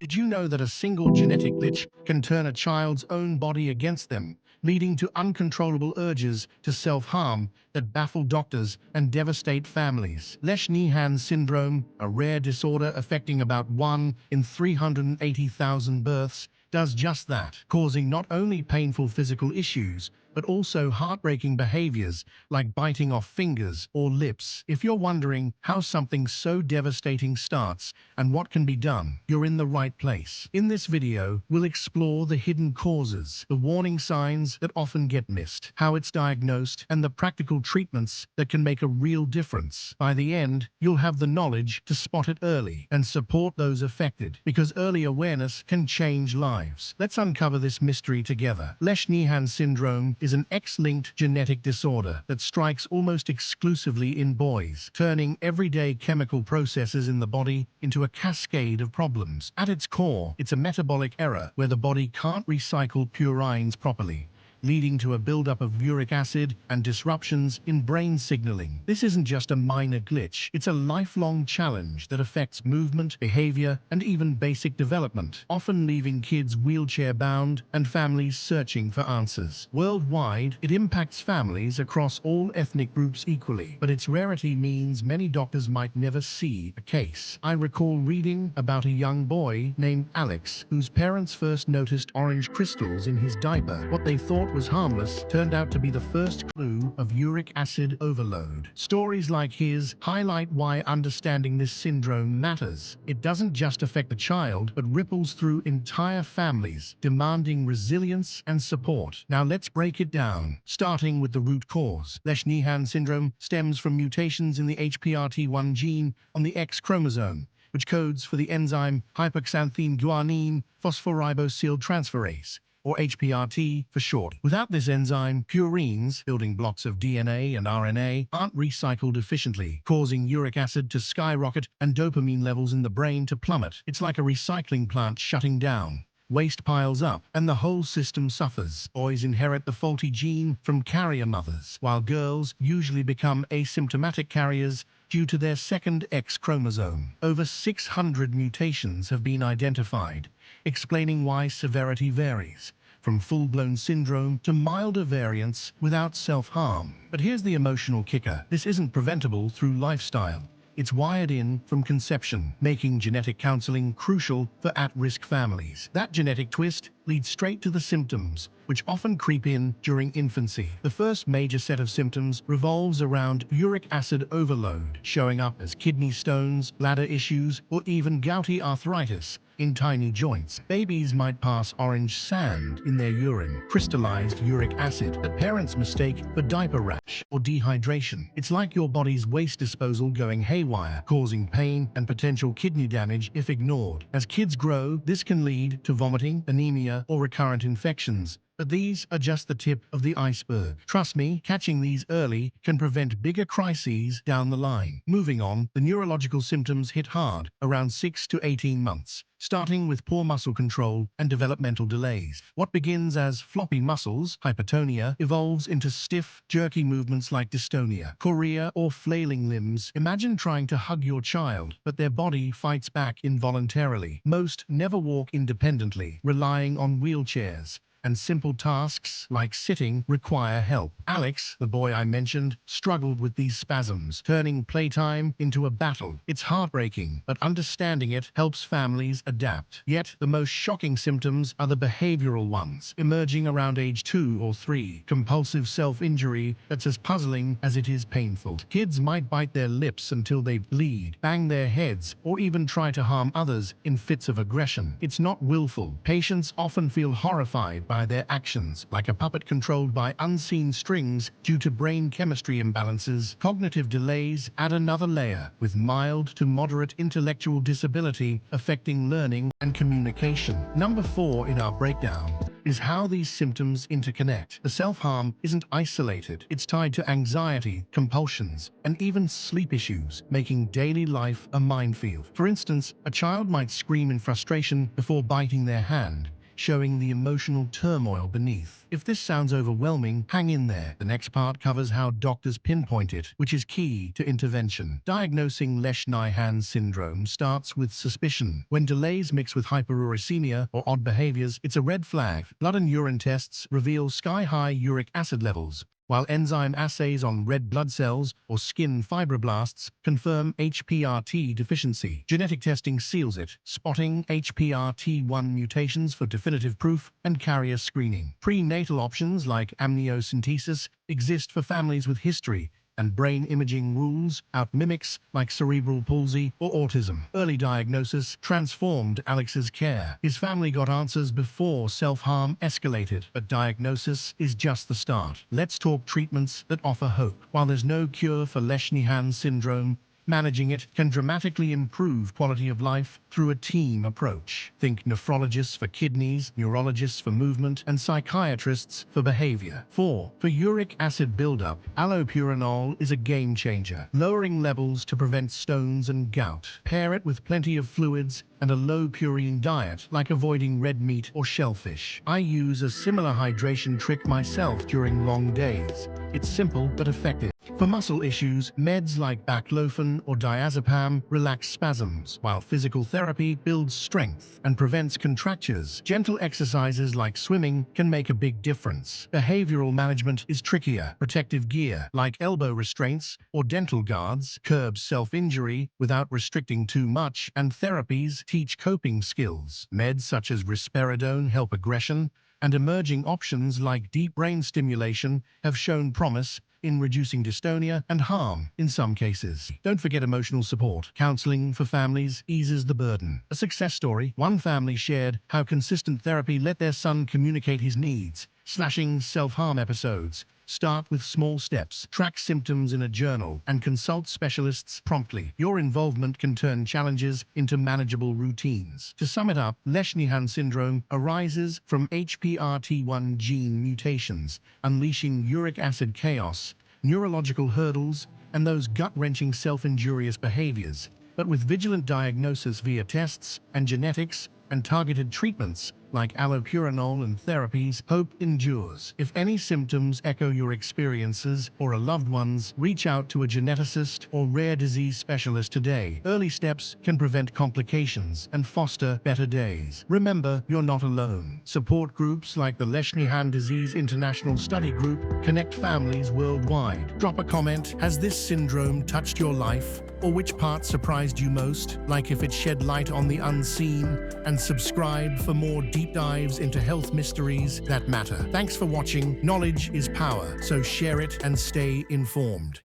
Did you know that a single genetic glitch can turn a child's own body against them, leading to uncontrollable urges to self-harm that baffle doctors and devastate families? Lesch-Nyhan Syndrome, a rare disorder affecting about 1 in 380,000 births, does just that, causing not only painful physical issues, but also heartbreaking behaviors like biting off fingers or lips. If you're wondering how something so devastating starts and what can be done, you're in the right place. In this video, we'll explore the hidden causes, the warning signs that often get missed, how it's diagnosed, and the practical treatments that can make a real difference. By the end, you'll have the knowledge to spot it early and support those affected, because early awareness can change lives. Let's uncover this mystery together. Lesch-Nyhan Syndrome is an X-linked genetic disorder that strikes almost exclusively in boys, turning everyday chemical processes in the body into a cascade of problems. At its core, it's a metabolic error where the body can't recycle purines properly, leading to a buildup of uric acid and disruptions in brain signaling. This isn't just a minor glitch, it's a lifelong challenge that affects movement, behavior, and even basic development, often leaving kids wheelchair-bound and families searching for answers. Worldwide, it impacts families across all ethnic groups equally, but its rarity means many doctors might never see a case. I recall reading about a young boy named Alex, whose parents first noticed orange crystals in his diaper. What they thought was harmless turned out to be the first clue of uric acid overload. Stories like his highlight why understanding this syndrome matters. It doesn't just affect the child, but ripples through entire families, demanding resilience and support. Now let's break it down, starting with the root cause. Lesch-Nyhan syndrome stems from mutations in the HPRT1 gene on the X chromosome, which codes for the enzyme hyperxanthine guanine phosphoribosyltransferase, or HPRT for short. Without this enzyme, purines, building blocks of DNA and RNA, aren't recycled efficiently, causing uric acid to skyrocket and dopamine levels in the brain to plummet. It's like a recycling plant shutting down. Waste piles up, and the whole system suffers. Boys inherit the faulty gene from carrier mothers, while girls usually become asymptomatic carriers due to their second X chromosome. Over 600 mutations have been identified, explaining why severity varies, from full-blown syndrome to milder variants without self-harm. But here's the emotional kicker. This isn't preventable through lifestyle. It's wired in from conception, making genetic counseling crucial for at-risk families. That genetic twist leads straight to the symptoms, which often creep in during infancy. The first major set of symptoms revolves around uric acid overload, showing up as kidney stones, bladder issues, or even gouty arthritis in tiny joints. Babies might pass orange sand in their urine, crystallized uric acid, that parents mistake for diaper rash or dehydration. It's like your body's waste disposal going haywire, causing pain and potential kidney damage if ignored. As kids grow, this can lead to vomiting, anemia, or recurrent infections. But these are just the tip of the iceberg. Trust me, catching these early can prevent bigger crises down the line. Moving on, the neurological symptoms hit hard around 6 to 18 months, starting with poor muscle control and developmental delays. What begins as floppy muscles, hypertonia, evolves into stiff, jerky movements like dystonia, chorea, or flailing limbs. Imagine trying to hug your child, but their body fights back involuntarily. Most never walk independently, relying on wheelchairs, and simple tasks like sitting require help. Alex, the boy I mentioned, struggled with these spasms, turning playtime into a battle. It's heartbreaking, but understanding it helps families adapt. Yet, the most shocking symptoms are the behavioral ones, emerging around age 2 or 3. Compulsive self-injury that's as puzzling as it is painful. Kids might bite their lips until they bleed, bang their heads, or even try to harm others in fits of aggression. It's not willful. Patients often feel horrified by their actions, like a puppet controlled by unseen strings due to brain chemistry imbalances. Cognitive delays add another layer, with mild to moderate intellectual disability affecting learning and communication. Number 4 in our breakdown is how these symptoms interconnect. The self-harm isn't isolated. It's tied to anxiety, compulsions, and even sleep issues, making daily life a minefield. For instance, a child might scream in frustration before biting their hand, showing the emotional turmoil beneath. If this sounds overwhelming, hang in there. The next part covers how doctors pinpoint it, which is key to intervention. Diagnosing Lesch-Nyhan Syndrome starts with suspicion. When delays mix with hyperuricemia or odd behaviors, it's a red flag. Blood and urine tests reveal sky-high uric acid levels, while enzyme assays on red blood cells or skin fibroblasts confirm HPRT deficiency. Genetic testing seals it, spotting HPRT1 mutations for definitive proof and carrier screening. Prenatal options like amniocentesis exist for families with history, and brain imaging rules out mimics like cerebral palsy or autism. Early diagnosis transformed Alex's care. His family got answers before self-harm escalated, but diagnosis is just the start. Let's talk treatments that offer hope. While there's no cure for Lesch-Nyhan syndrome, managing it can dramatically improve quality of life through a team approach. Think nephrologists for kidneys, neurologists for movement, and psychiatrists for behavior. 4. For uric acid buildup, allopurinol is a game changer, lowering levels to prevent stones and gout. Pair it with plenty of fluids and a low purine diet, like avoiding red meat or shellfish. I use a similar hydration trick myself during long days. It's simple but effective. For muscle issues, meds like baclofen or diazepam relax spasms, while physical therapy builds strength and prevents contractures. Gentle exercises like swimming can make a big difference. Behavioral management is trickier. Protective gear like elbow restraints or dental guards curbs self-injury without restricting too much, and therapies teach coping skills. Meds such as risperidone help aggression, and emerging options like deep brain stimulation have shown promise in reducing dystonia and harm in some cases. Don't forget emotional support. Counseling for families eases the burden. A success story: one family shared how consistent therapy let their son communicate his needs, slashing self-harm episodes. Start with small steps, track symptoms in a journal, and consult specialists promptly. Your involvement can turn challenges into manageable routines. To sum it up, Lesch-Nyhan syndrome arises from HPRT1 gene mutations, unleashing uric acid chaos, neurological hurdles, and those gut-wrenching self-injurious behaviors. But with vigilant diagnosis via tests and genetics and targeted treatments like allopurinol and therapies, hope endures. If any symptoms echo your experiences or a loved one's, reach out to a geneticist or rare disease specialist today. Early steps can prevent complications and foster better days. Remember, you're not alone. Support groups like the Lesch-Nyhan Disease International Study Group connect families worldwide. Drop a comment. Has this syndrome touched your life? Or which part surprised you most? Like if it shed light on the unseen, and subscribe for more deep dives into health mysteries that matter. Thanks for watching. Knowledge is power, so share it and stay informed.